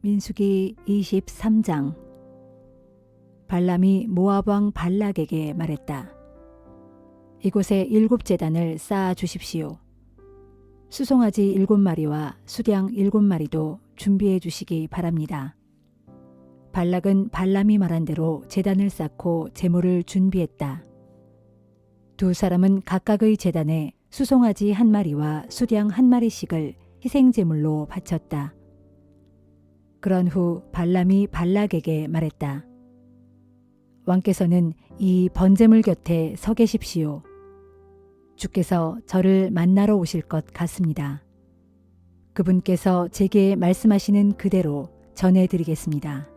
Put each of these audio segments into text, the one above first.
민수기 23장. 발람이 모압 왕 발락에게 말했다. 이곳에 7제단을 쌓아 주십시오. 수송아지 7마리와 수량 7마리도 준비해 주시기 바랍니다. 발락은 발람이 말한 대로 제단을 쌓고 제물을 준비했다. 두 사람은 각각의 제단에 수송아지 1마리와 수량 1마리씩을 희생제물로 바쳤다. 그런 후 발람이 발락에게 말했다. 왕께서는 이 번제물 곁에 서 계십시오. 주께서 저를 만나러 오실 것 같습니다. 그분께서 제게 말씀하시는 그대로 전해드리겠습니다.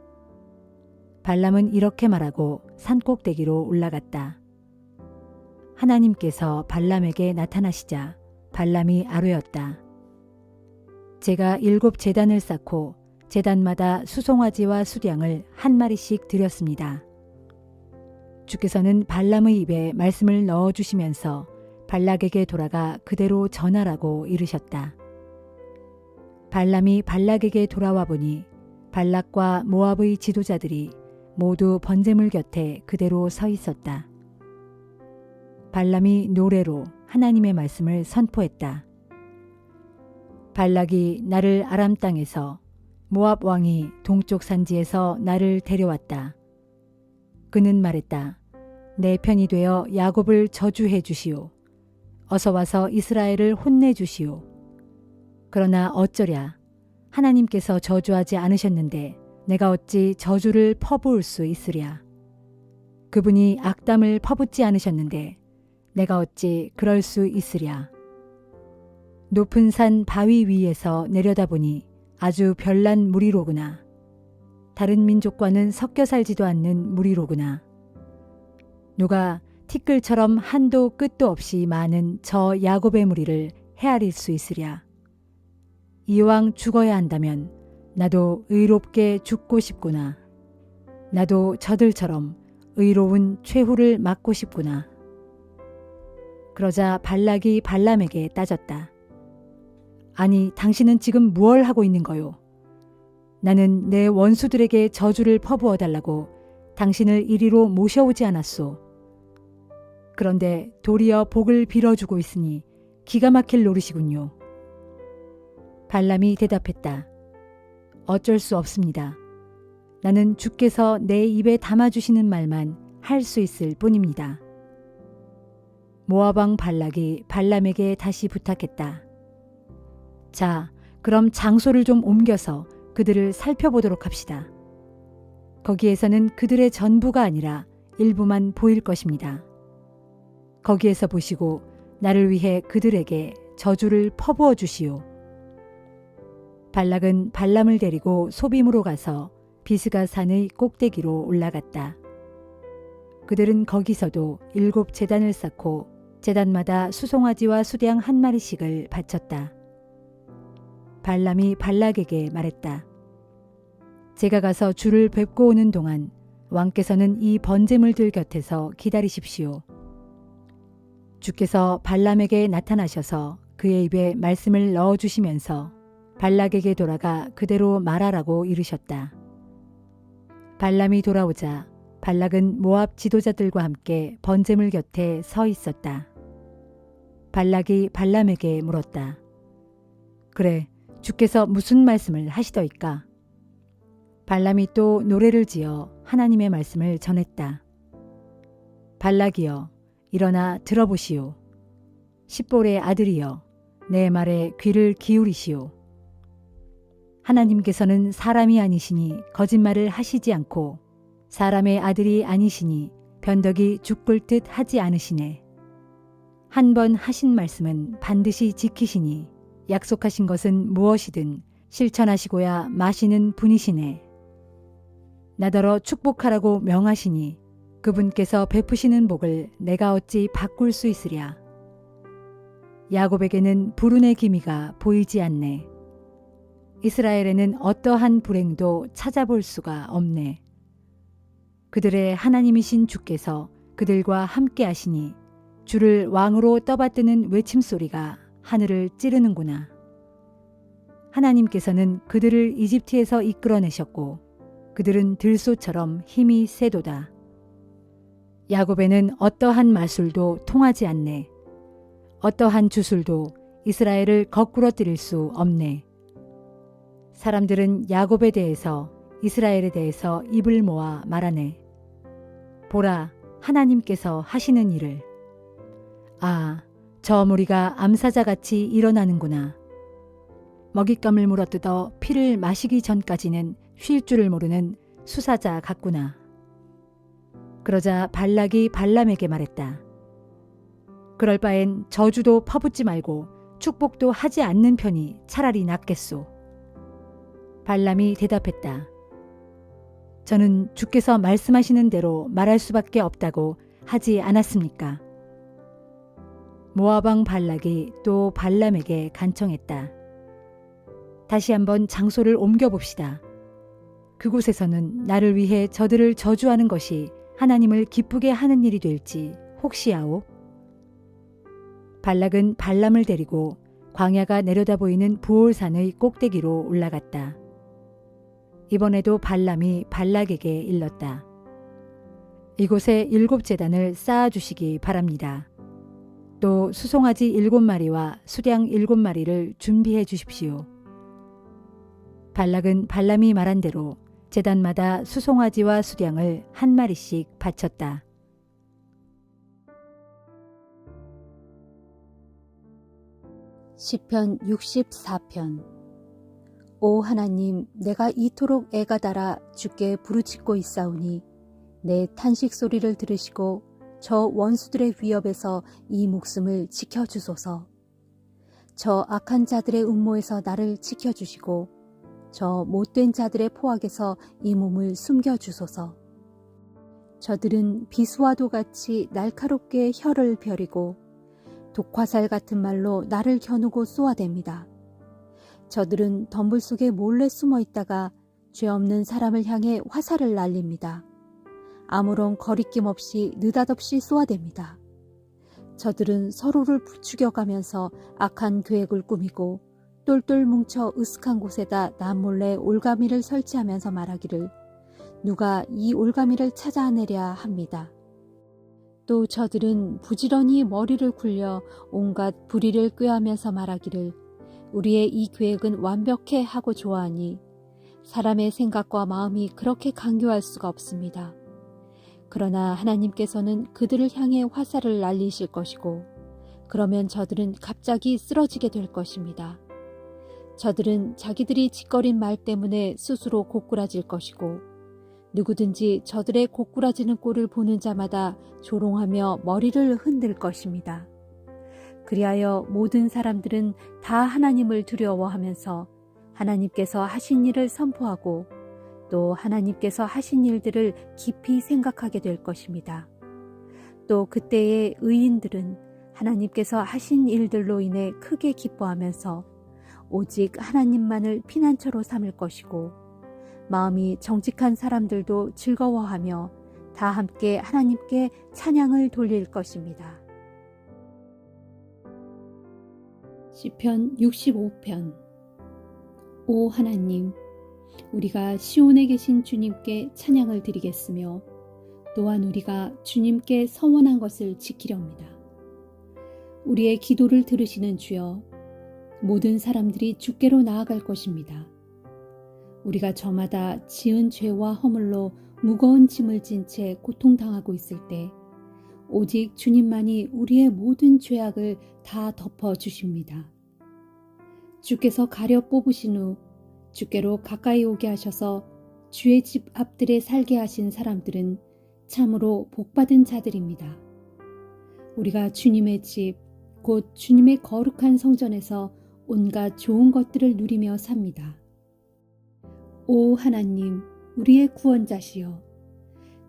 발람은 이렇게 말하고 산꼭대기로 올라갔다. 하나님께서 발람에게 나타나시자 발람이 아뢰었다. 제가 7제단을 쌓고 제단마다 수송아지와 수량을 1마리씩 드렸습니다. 주께서는 발람의 입에 말씀을 넣어주시면서 발락에게 돌아가 그대로 전하라고 이르셨다. 발람이 발락에게 돌아와 보니 발락과 모압의 지도자들이 모두 번제물 곁에 그대로 서 있었다. 발람이 노래로 하나님의 말씀을 선포했다. 발락이 나를 아람 땅에서 모압 왕이 동쪽 산지에서 나를 데려왔다. 그는 말했다. 내 편이 되어 야곱을 저주해 주시오. 어서 와서 이스라엘을 혼내 주시오. 그러나 어쩌랴. 하나님께서 저주하지 않으셨는데 내가 어찌 저주를 퍼부을 수 있으랴. 그분이 악담을 퍼붓지 않으셨는데 내가 어찌 그럴 수 있으랴. 높은 산 바위 위에서 내려다보니 아주 별난 무리로구나. 다른 민족과는 섞여 살지도 않는 무리로구나. 누가 티끌처럼 한도 끝도 없이 많은 저 야곱의 무리를 헤아릴 수 있으랴. 이왕 죽어야 한다면 나도 의롭게 죽고 싶구나. 나도 저들처럼 의로운 최후를 맞고 싶구나. 그러자 발락이 발람에게 따졌다. 아니, 당신은 지금 무얼 하고 있는 거요? 나는 내 원수들에게 저주를 퍼부어 달라고 당신을 이리로 모셔오지 않았소. 그런데 도리어 복을 빌어주고 있으니 기가 막힐 노릇이군요. 발람이 대답했다. 어쩔 수 없습니다. 나는 주께서 내 입에 담아주시는 말만 할 수 있을 뿐입니다. 모압 왕 발락이 발람에게 다시 부탁했다. 자, 그럼 장소를 좀 옮겨서 그들을 살펴보도록 합시다. 거기에서는 그들의 전부가 아니라 일부만 보일 것입니다. 거기에서 보시고 나를 위해 그들에게 저주를 퍼부어 주시오. 발락은 발람을 데리고 소빔으로 가서 비스가 산의 꼭대기로 올라갔다. 그들은 거기서도 7제단을 쌓고 제단마다 수송아지와 수량 1마리씩을 바쳤다. 발람이 발락에게 말했다. 제가 가서 주를 뵙고 오는 동안 왕께서는 이 번제물들 곁에서 기다리십시오. 주께서 발람에게 나타나셔서 그의 입에 말씀을 넣어주시면서 발락에게 돌아가 그대로 말하라고 이르셨다. 발람이 돌아오자 발락은 모압 지도자들과 함께 번제물 곁에 서 있었다. 발락이 발람에게 물었다. 그래, 주께서 무슨 말씀을 하시더이까? 발람이 또 노래를 지어 하나님의 말씀을 전했다. 발락이여, 일어나 들어보시오. 십볼의 아들이여, 내 말에 귀를 기울이시오. 하나님께서는 사람이 아니시니 거짓말을 하시지 않고 사람의 아들이 아니시니 변덕이 죽을 듯 하지 않으시네. 한 번 하신 말씀은 반드시 지키시니 약속하신 것은 무엇이든 실천하시고야 마시는 분이시네. 나더러 축복하라고 명하시니 그분께서 베푸시는 복을 내가 어찌 바꿀 수 있으랴. 야곱에게는 불운의 기미가 보이지 않네. 이스라엘에는 어떠한 불행도 찾아볼 수가 없네. 그들의 하나님이신 주께서 그들과 함께 하시니 주를 왕으로 떠받드는 외침소리가 하늘을 찌르는구나. 하나님께서는 그들을 이집트에서 이끌어내셨고 그들은 들소처럼 힘이 세도다. 야곱에는 어떠한 마술도 통하지 않네. 어떠한 주술도 이스라엘을 거꾸로 뜨릴 수 없네. 사람들은 야곱에 대해서 이스라엘에 대해서 입을 모아 말하네. 보라, 하나님께서 하시는 일을. 아, 저 무리가 암사자같이 일어나는구나. 먹잇감을 물어뜯어 피를 마시기 전까지는 쉴 줄을 모르는 수사자 같구나. 그러자 발락이 발람에게 말했다. 그럴 바엔 저주도 퍼붓지 말고 축복도 하지 않는 편이 차라리 낫겠소. 발람이 대답했다. 저는 주께서 말씀하시는 대로 말할 수밖에 없다고 하지 않았습니까? 모압 왕 발락이 또 발람에게 간청했다. 다시 한번 장소를 옮겨봅시다. 그곳에서는 나를 위해 저들을 저주하는 것이 하나님을 기쁘게 하는 일이 될지 혹시 아오? 발락은 발람을 데리고 광야가 내려다 보이는 부올산의 꼭대기로 올라갔다. 이번에도 발람이 발락에게 일렀다. 이곳에 7제단을 쌓아주시기 바랍니다. 또 수송아지 7마리와 수량 7마리를 준비해 주십시오. 발락은 발람이 말한 대로 제단마다 수송아지와 수량을 한 마리씩 바쳤다. 시편 64편. 오 하나님, 내가 이토록 애가 달아 주께 부르짖고 있사오니 내 탄식 소리를 들으시고 저 원수들의 위협에서 이 목숨을 지켜주소서. 저 악한 자들의 음모에서 나를 지켜주시고 저 못된 자들의 포악에서 이 몸을 숨겨주소서. 저들은 비수와도 같이 날카롭게 혀를 벼리고 독화살 같은 말로 나를 겨누고 쏘아댑니다. 저들은 덤불 속에 몰래 숨어 있다가 죄 없는 사람을 향해 화살을 날립니다. 아무런 거리낌 없이 느닷없이 쏘아댑니다. 저들은 서로를 부추겨가면서 악한 계획을 꾸미고 똘똘 뭉쳐 으슥한 곳에다 남몰래 올가미를 설치하면서 말하기를 누가 이 올가미를 찾아내랴 합니다. 또 저들은 부지런히 머리를 굴려 온갖 불의를 꾀하면서 말하기를 우리의 이 계획은 완벽해 하고 좋아하니 사람의 생각과 마음이 그렇게 강교할 수가 없습니다. 그러나 하나님께서는 그들을 향해 화살을 날리실 것이고 그러면 저들은 갑자기 쓰러지게 될 것입니다. 저들은 자기들이 짓거린 말 때문에 스스로 고꾸라질 것이고 누구든지 저들의 고꾸라지는 꼴을 보는 자마다 조롱하며 머리를 흔들 것입니다. 그리하여 모든 사람들은 다 하나님을 두려워하면서 하나님께서 하신 일을 선포하고 또 하나님께서 하신 일들을 깊이 생각하게 될 것입니다. 또 그때의 의인들은 하나님께서 하신 일들로 인해 크게 기뻐하면서 오직 하나님만을 피난처로 삼을 것이고 마음이 정직한 사람들도 즐거워하며 다 함께 하나님께 찬양을 돌릴 것입니다. 시편 65편. 오 하나님, 우리가 시온에 계신 주님께 찬양을 드리겠으며 또한 우리가 주님께 서원한 것을 지키렵니다. 우리의 기도를 들으시는 주여, 모든 사람들이 주께로 나아갈 것입니다. 우리가 저마다 지은 죄와 허물로 무거운 짐을 진 채 고통당하고 있을 때 오직 주님만이 우리의 모든 죄악을 다 덮어주십니다. 주께서 가려 뽑으신 후 주께로 가까이 오게 하셔서 주의 집 앞들에 살게 하신 사람들은 참으로 복받은 자들입니다. 우리가 주님의 집, 곧 주님의 거룩한 성전에서 온갖 좋은 것들을 누리며 삽니다. 오 하나님, 우리의 구원자시여,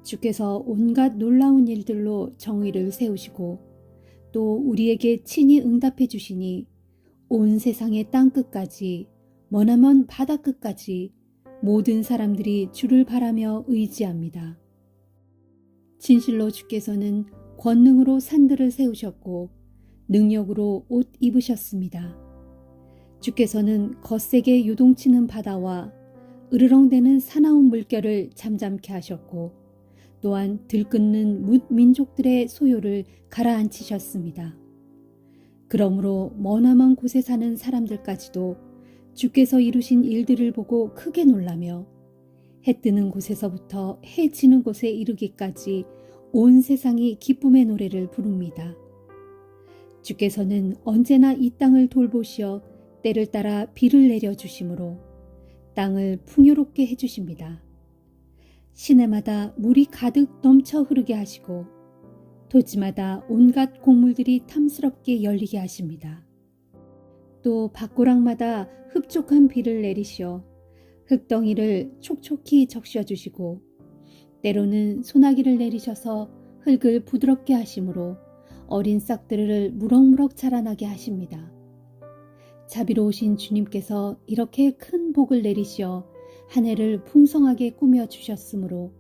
주께서 온갖 놀라운 일들로 정의를 세우시고 또 우리에게 친히 응답해 주시니 온 세상의 땅끝까지 머나먼 바다끝까지 모든 사람들이 주를 바라며 의지합니다. 진실로 주께서는 권능으로 산들을 세우셨고 능력으로 옷 입으셨습니다. 주께서는 거세게 요동치는 바다와 으르렁대는 사나운 물결을 잠잠케 하셨고 또한 들끓는 뭇 민족들의 소요를 가라앉히셨습니다. 그러므로 머나먼 곳에 사는 사람들까지도 주께서 이루신 일들을 보고 크게 놀라며 해 뜨는 곳에서부터 해 지는 곳에 이르기까지 온 세상이 기쁨의 노래를 부릅니다. 주께서는 언제나 이 땅을 돌보시어 때를 따라 비를 내려주심으로 땅을 풍요롭게 해주십니다. 시내마다 물이 가득 넘쳐 흐르게 하시고 토지마다 온갖 곡물들이 탐스럽게 열리게 하십니다. 또 밭고랑마다 흡족한 비를 내리시어 흙덩이를 촉촉히 적셔주시고 때로는 소나기를 내리셔서 흙을 부드럽게 하심으로 어린 싹들을 무럭무럭 자라나게 하십니다. 자비로우신 주님께서 이렇게 큰 복을 내리시어 한 해를 풍성하게 꾸며주셨으므로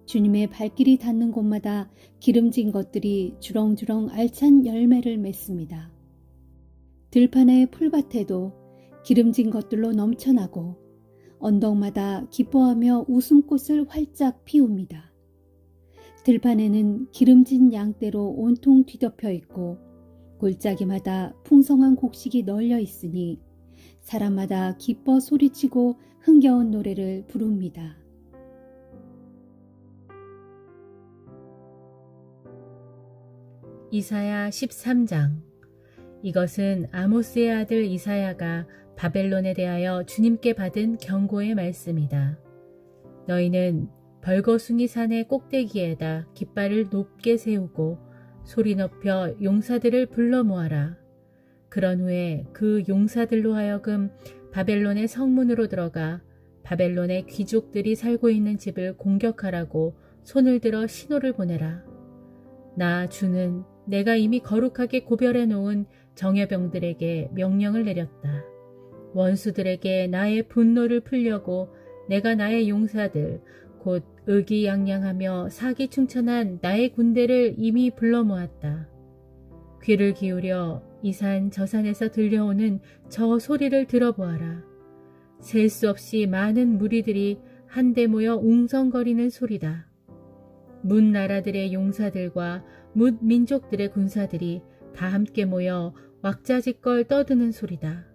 주님의 발길이 닿는 곳마다 기름진 것들이 주렁주렁 알찬 열매를 맺습니다. 들판의 풀밭에도 기름진 것들로 넘쳐나고 언덕마다 기뻐하며 웃음꽃을 활짝 피웁니다. 들판에는 기름진 양떼로 온통 뒤덮여 있고 골짜기마다 풍성한 곡식이 널려 있으니 사람마다 기뻐 소리치고 흥겨운 노래를 부릅니다. 이사야 13장. 이것은 아모스의 아들 이사야가 바벨론에 대하여 주님께 받은 경고의 말씀이다. 너희는 벌거숭이 산의 꼭대기에다 깃발을 높게 세우고 소리 높여 용사들을 불러 모아라. 그런 후에 그 용사들로 하여금 바벨론의 성문으로 들어가 바벨론의 귀족들이 살고 있는 집을 공격하라고 손을 들어 신호를 보내라. 나 주는 내가 이미 거룩하게 고별해 놓은 정예병들에게 명령을 내렸다. 원수들에게 나의 분노를 풀려고 내가 나의 용사들 곧 의기양양하며 사기충천한 나의 군대를 이미 불러 모았다. 귀를 기울여 이 산 저 산에서 들려오는 저 소리를 들어보아라. 셀 수 없이 많은 무리들이 한데 모여 웅성거리는 소리다. 뭇 나라들의 용사들과 뭇 민족들의 군사들이 다 함께 모여 왁자지껄 떠드는 소리다.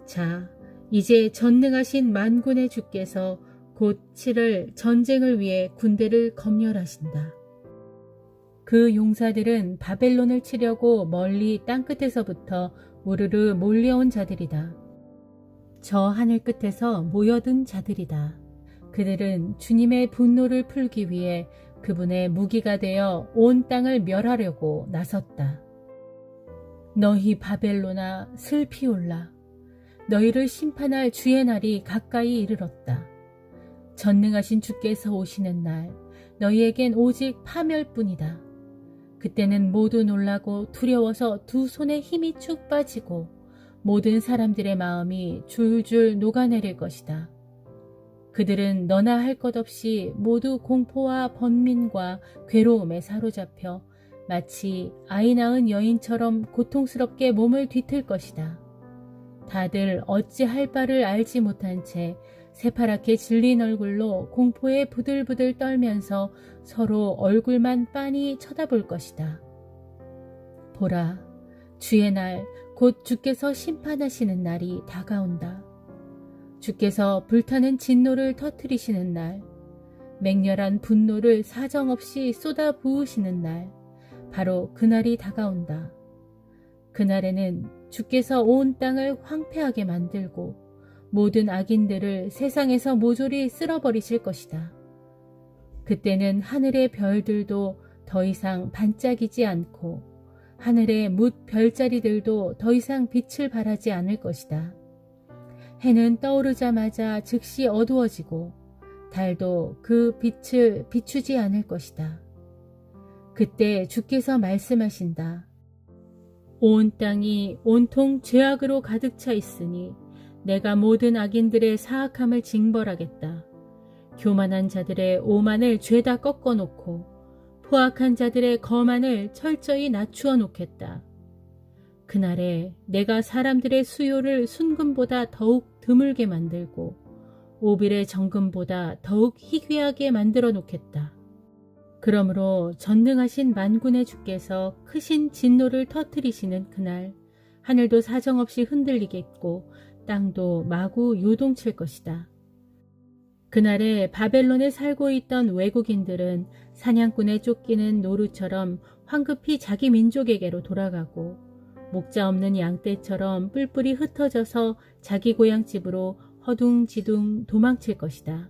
자, 이제 전능하신 만군의 주께서 곧 치를 전쟁을 위해 군대를 검열하신다. 그 용사들은 바벨론을 치려고 멀리 땅끝에서부터 우르르 몰려온 자들이다. 저 하늘 끝에서 모여든 자들이다. 그들은 주님의 분노를 풀기 위해 그분의 무기가 되어 온 땅을 멸하려고 나섰다. 너희 바벨론아 슬피 울라. 너희를 심판할 주의 날이 가까이 이르렀다. 전능하신 주께서 오시는 날 너희에겐 오직 파멸뿐이다. 그때는 모두 놀라고 두려워서 두 손에 힘이 쭉 빠지고 모든 사람들의 마음이 줄줄 녹아내릴 것이다. 그들은 너나 할 것 없이 모두 공포와 번민과 괴로움에 사로잡혀 마치 아이 낳은 여인처럼 고통스럽게 몸을 뒤틀 것이다. 다들 어찌할 바를 알지 못한 채 새파랗게 질린 얼굴로 공포에 부들부들 떨면서 서로 얼굴만 빤히 쳐다볼 것이다. 보라, 주의 날, 곧 주께서 심판하시는 날이 다가온다. 주께서 불타는 진노를 터뜨리시는 날, 맹렬한 분노를 사정없이 쏟아 부으시는 날, 바로 그날이 다가온다. 그날에는 주께서 온 땅을 황폐하게 만들고 모든 악인들을 세상에서 모조리 쓸어버리실 것이다. 그때는 하늘의 별들도 더 이상 반짝이지 않고 하늘의 뭇 별자리들도 더 이상 빛을 발하지 않을 것이다. 해는 떠오르자마자 즉시 어두워지고 달도 그 빛을 비추지 않을 것이다. 그때 주께서 말씀하신다. 온 땅이 온통 죄악으로 가득 차 있으니 내가 모든 악인들의 사악함을 징벌하겠다. 교만한 자들의 오만을 죄다 꺾어놓고 포악한 자들의 거만을 철저히 낮추어 놓겠다. 그날에 내가 사람들의 수요를 순금보다 더욱 드물게 만들고 오빌의 정금보다 더욱 희귀하게 만들어 놓겠다. 그러므로 전능하신 만군의 주께서 크신 진노를 터뜨리시는 그날 하늘도 사정없이 흔들리겠고 땅도 마구 요동칠 것이다. 그날에 바벨론에 살고 있던 외국인들은 사냥꾼에 쫓기는 노루처럼 황급히 자기 민족에게로 돌아가고 목자 없는 양떼처럼 뿔뿔이 흩어져서 자기 고향집으로 허둥지둥 도망칠 것이다.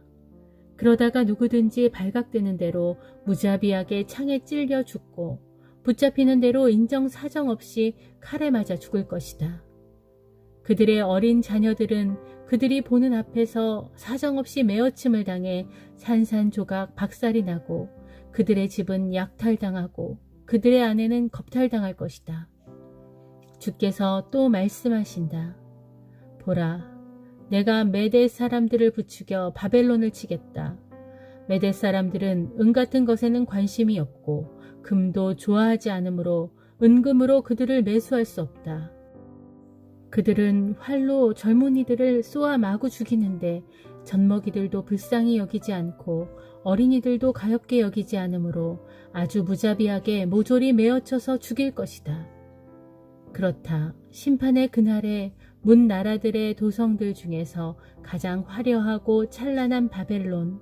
그러다가 누구든지 발각되는 대로 무자비하게 창에 찔려 죽고 붙잡히는 대로 인정사정 없이 칼에 맞아 죽을 것이다. 그들의 어린 자녀들은 그들이 보는 앞에서 사정없이 매어침을 당해 산산조각 박살이 나고 그들의 집은 약탈당하고 그들의 아내는 겁탈당할 것이다. 주께서 또 말씀하신다. 보라, 내가 메대 사람들을 부추겨 바벨론을 치겠다. 메대 사람들은 은 같은 것에는 관심이 없고 금도 좋아하지 않으므로 은금으로 그들을 매수할 수 없다. 그들은 활로 젊은이들을 쏘아 마구 죽이는데 젖먹이들도 불쌍히 여기지 않고 어린이들도 가엾게 여기지 않으므로 아주 무자비하게 모조리 메어쳐서 죽일 것이다. 그렇다. 심판의 그날에 문 나라들의 도성들 중에서 가장 화려하고 찬란한 바벨론,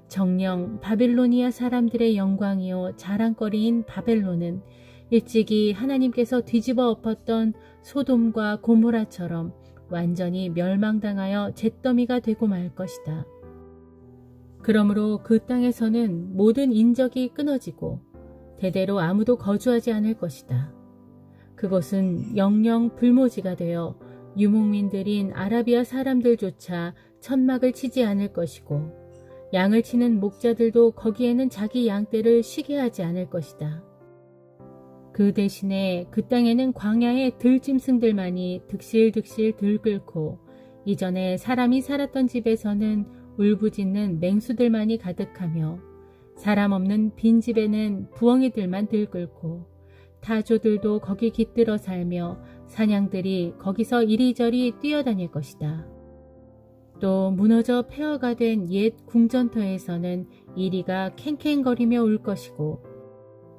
정녕 바빌로니아 사람들의 영광이요 자랑거리인 바벨론은 일찍이 하나님께서 뒤집어 엎었던 소돔과 고모라처럼 완전히 멸망당하여 잿더미가 되고 말 것이다. 그러므로 그 땅에서는 모든 인적이 끊어지고 대대로 아무도 거주하지 않을 것이다. 그곳은 영영 불모지가 되어 유목민들인 아라비아 사람들조차 천막을 치지 않을 것이고 양을 치는 목자들도 거기에는 자기 양떼를 쉬게 하지 않을 것이다. 그 대신에 그 땅에는 광야의 들짐승들만이 득실득실 들끓고 이전에 사람이 살았던 집에서는 울부짖는 맹수들만이 가득하며 사람 없는 빈 집에는 부엉이들만 들끓고 타조들도 거기 깃들어 살며 사냥들이 거기서 이리저리 뛰어다닐 것이다. 또 무너져 폐허가 된 옛 궁전터에서는 이리가 캥캥거리며 울 것이고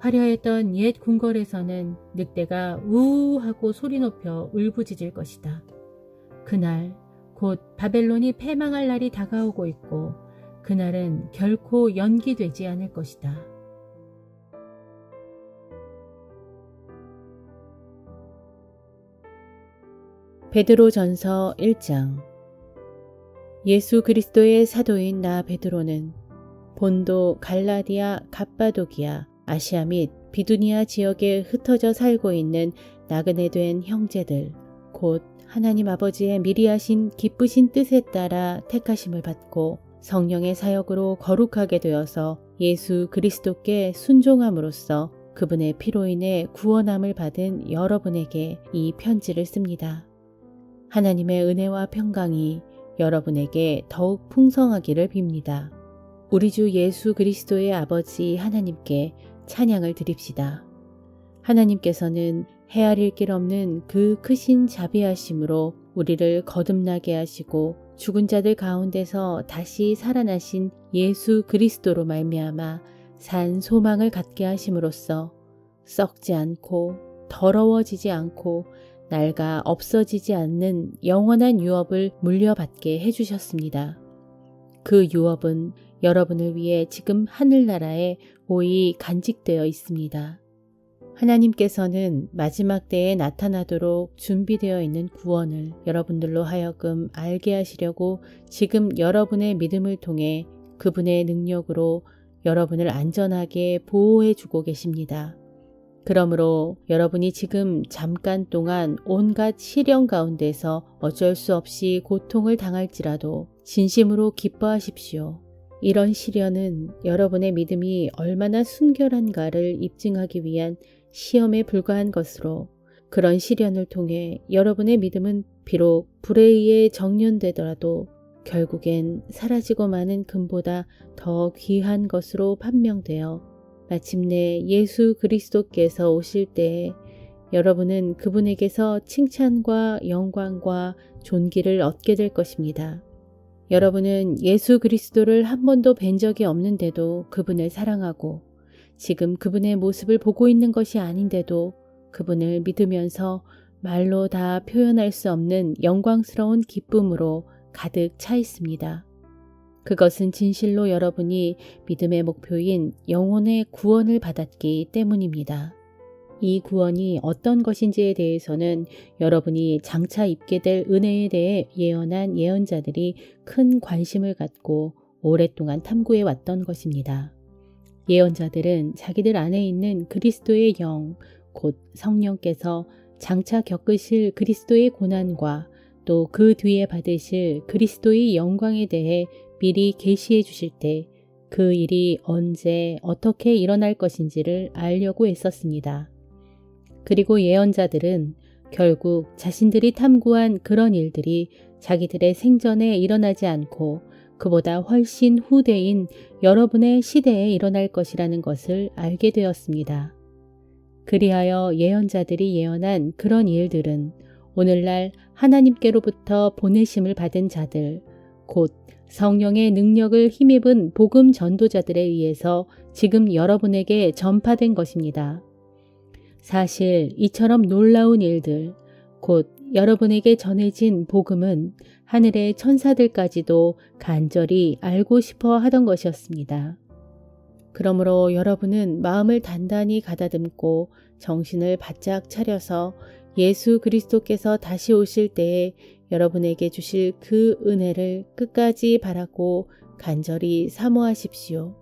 화려했던 옛 궁궐에서는 늑대가 우우하고 소리 높여 울부짖을 것이다. 그날 곧 바벨론이 패망할 날이 다가오고 있고 그날은 결코 연기되지 않을 것이다. 베드로전서 1장. 예수 그리스도의 사도인 나 베드로는 본도, 갈라디아, 갑바도기아, 아시아 및 비두니아 지역에 흩어져 살고 있는 나그네 된 형제들, 곧 하나님 아버지의 미리 하신 기쁘신 뜻에 따라 택하심을 받고 성령의 사역으로 거룩하게 되어서 예수 그리스도께 순종함으로써 그분의 피로 인해 구원함을 받은 여러분에게 이 편지를 씁니다. 하나님의 은혜와 평강이 여러분에게 더욱 풍성하기를 빕니다. 우리 주 예수 그리스도의 아버지 하나님께 찬양을 드립시다. 하나님께서는 헤아릴 길 없는 그 크신 자비하심으로 우리를 거듭나게 하시고 죽은 자들 가운데서 다시 살아나신 예수 그리스도로 말미암아 산 소망을 갖게 하심으로써 썩지 않고 더러워지지 않고 낡아 없어지지 않는 영원한 유업을 물려받게 해주셨습니다. 그 유업은 여러분을 위해 지금 하늘나라에 오이 간직되어 있습니다. 하나님께서는 마지막 때에 나타나도록 준비되어 있는 구원을 여러분들로 하여금 알게 하시려고 지금 여러분의 믿음을 통해 그분의 능력으로 여러분을 안전하게 보호해 주고 계십니다. 그러므로 여러분이 지금 잠깐 동안 온갖 시련 가운데서 어쩔 수 없이 고통을 당할지라도 진심으로 기뻐하십시오. 이런 시련은 여러분의 믿음이 얼마나 순결한가를 입증하기 위한 시험에 불과한 것으로 그런 시련을 통해 여러분의 믿음은 비록 불에 의해 정련되더라도 결국엔 사라지고 마는 금보다 더 귀한 것으로 판명되어 마침내 예수 그리스도께서 오실 때에 여러분은 그분에게서 칭찬과 영광과 존귀를 얻게 될 것입니다. 여러분은 예수 그리스도를 한 번도 뵌 적이 없는데도 그분을 사랑하고 지금 그분의 모습을 보고 있는 것이 아닌데도 그분을 믿으면서 말로 다 표현할 수 없는 영광스러운 기쁨으로 가득 차 있습니다. 그것은 진실로 여러분이 믿음의 목표인 영혼의 구원을 받았기 때문입니다. 이 구원이 어떤 것인지에 대해서는 여러분이 장차 입게 될 은혜에 대해 예언한 예언자들이 큰 관심을 갖고 오랫동안 탐구해 왔던 것입니다. 예언자들은 자기들 안에 있는 그리스도의 영, 곧 성령께서 장차 겪으실 그리스도의 고난과 또 그 뒤에 받으실 그리스도의 영광에 대해 미리 계시해 주실 때 그 일이 언제 어떻게 일어날 것인지를 알려고 애썼습니다. 그리고 예언자들은 결국 자신들이 탐구한 그런 일들이 자기들의 생전에 일어나지 않고 그보다 훨씬 후대인 여러분의 시대에 일어날 것이라는 것을 알게 되었습니다. 그리하여 예언자들이 예언한 그런 일들은 오늘날 하나님께로부터 보내심을 받은 자들, 곧 성령의 능력을 힘입은 복음 전도자들에 의해서 지금 여러분에게 전파된 것입니다. 사실 이처럼 놀라운 일들, 곧 여러분에게 전해진 복음은 하늘의 천사들까지도 간절히 알고 싶어 하던 것이었습니다. 그러므로 여러분은 마음을 단단히 가다듬고 정신을 바짝 차려서 예수 그리스도께서 다시 오실 때에 여러분에게 주실 그 은혜를 끝까지 바라고 간절히 사모하십시오.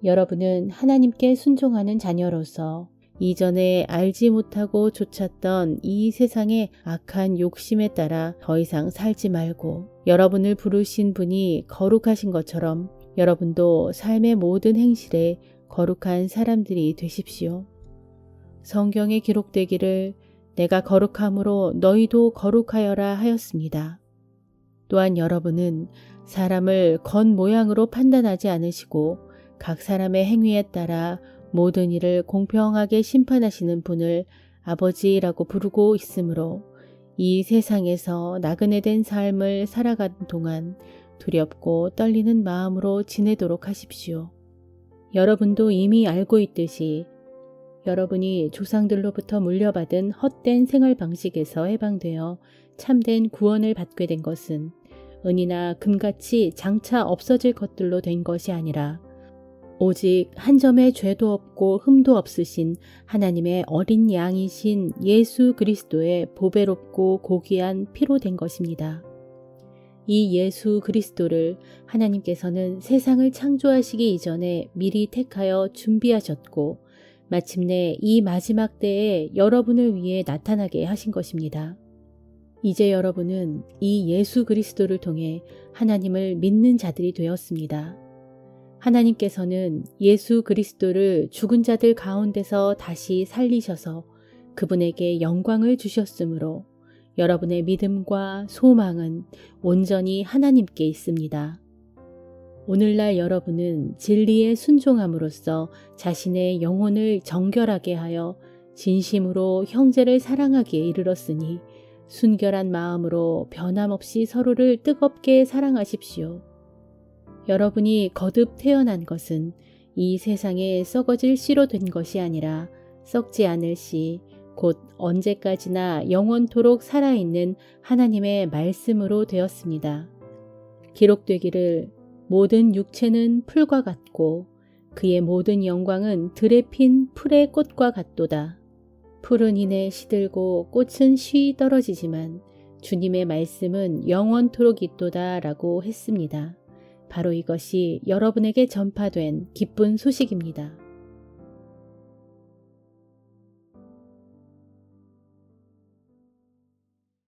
여러분은 하나님께 순종하는 자녀로서 이전에 알지 못하고 좇았던 이 세상의 악한 욕심에 따라 더 이상 살지 말고 여러분을 부르신 분이 거룩하신 것처럼 여러분도 삶의 모든 행실에 거룩한 사람들이 되십시오. 성경에 기록되기를 내가 거룩함으로 너희도 거룩하여라 하였습니다. 또한 여러분은 사람을 겉모양으로 판단하지 않으시고 각 사람의 행위에 따라 모든 일을 공평하게 심판하시는 분을 아버지라고 부르고 있으므로 이 세상에서 나그네 된 삶을 살아가는 동안 두렵고 떨리는 마음으로 지내도록 하십시오. 여러분도 이미 알고 있듯이 여러분이 조상들로부터 물려받은 헛된 생활 방식에서 해방되어 참된 구원을 받게 된 것은 은이나 금같이 장차 없어질 것들로 된 것이 아니라 오직 한 점의 죄도 없고 흠도 없으신 하나님의 어린 양이신 예수 그리스도의 보배롭고 고귀한 피로 된 것입니다. 이 예수 그리스도를 하나님께서는 세상을 창조하시기 이전에 미리 택하여 준비하셨고 마침내 이 마지막 때에 여러분을 위해 나타나게 하신 것입니다. 이제 여러분은 이 예수 그리스도를 통해 하나님을 믿는 자들이 되었습니다. 하나님께서는 예수 그리스도를 죽은 자들 가운데서 다시 살리셔서 그분에게 영광을 주셨으므로 여러분의 믿음과 소망은 온전히 하나님께 있습니다. 오늘날 여러분은 진리에 순종함으로써 자신의 영혼을 정결하게 하여 진심으로 형제를 사랑하기에 이르렀으니 순결한 마음으로 변함없이 서로를 뜨겁게 사랑하십시오. 여러분이 거듭 태어난 것은 이 세상에 썩어질 씨로 된 것이 아니라 썩지 않을 씨, 곧 언제까지나 영원토록 살아있는 하나님의 말씀으로 되었습니다. 기록되기를 모든 육체는 풀과 같고 그의 모든 영광은 들에 핀 풀의 꽃과 같도다. 풀은 이내 시들고 꽃은 쉬이 떨어지지만 주님의 말씀은 영원토록 있도다 라고 했습니다. 바로 이것이 여러분에게 전파된 기쁜 소식입니다.